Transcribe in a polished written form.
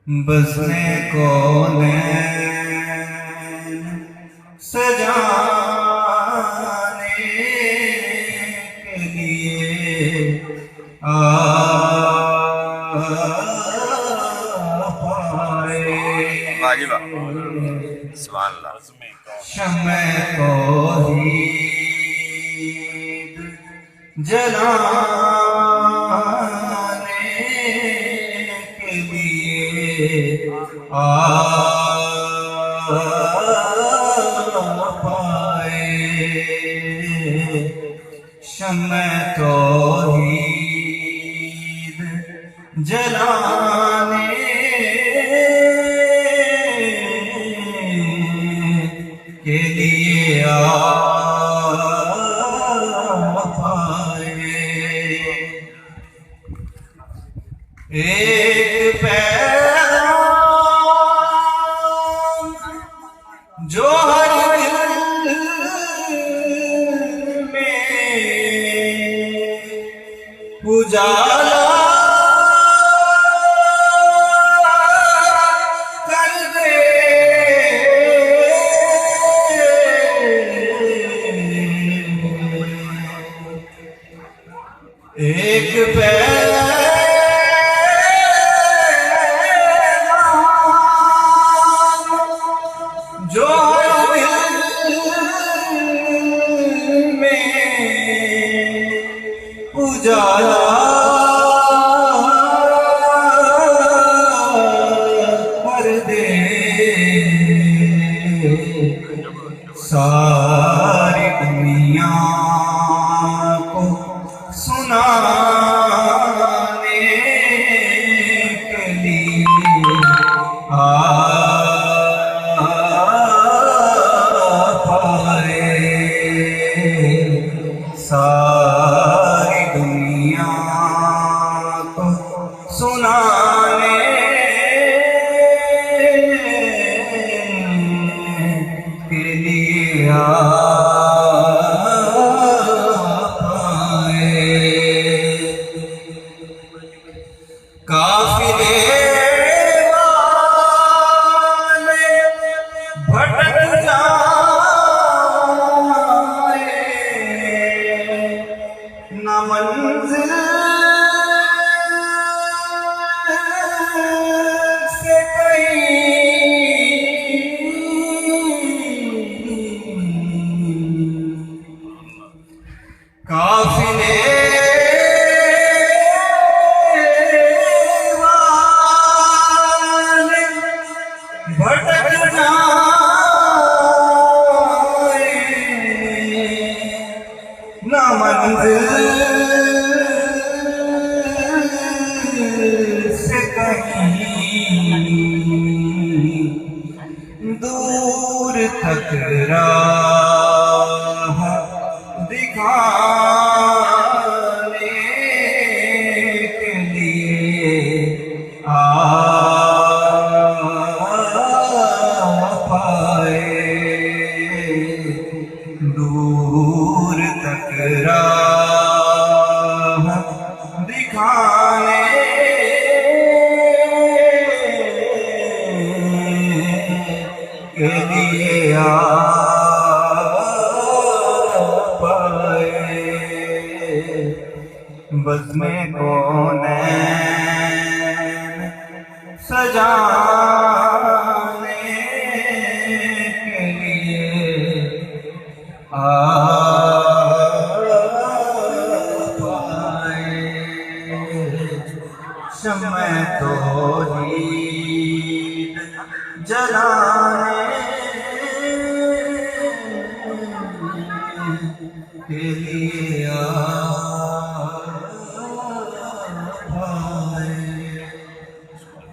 बसने को सजाने के लिए पाए शम्मे तौहीद जलाने के लिए पाए शम्मे तौहीद जलाने के लिए पाए एक पैगाम जो हर दिल में उजाला एक पैगाम जो दिल में उजाला कर दे सारी दुनिया को सुनाने के लिए पाए सारी दुनिया को सुनाने के लिए काफिले वाले भटक जाए न मंजिल से कहीं काफिले भटक जाए न मंजिल से कहीं दूर तक राह दिखाने के लिए दूर तक राह दिखाने के लिए पाए बस में कौनैन सजाने के लिए पाए शम्मे तौहीद जलाने के लिए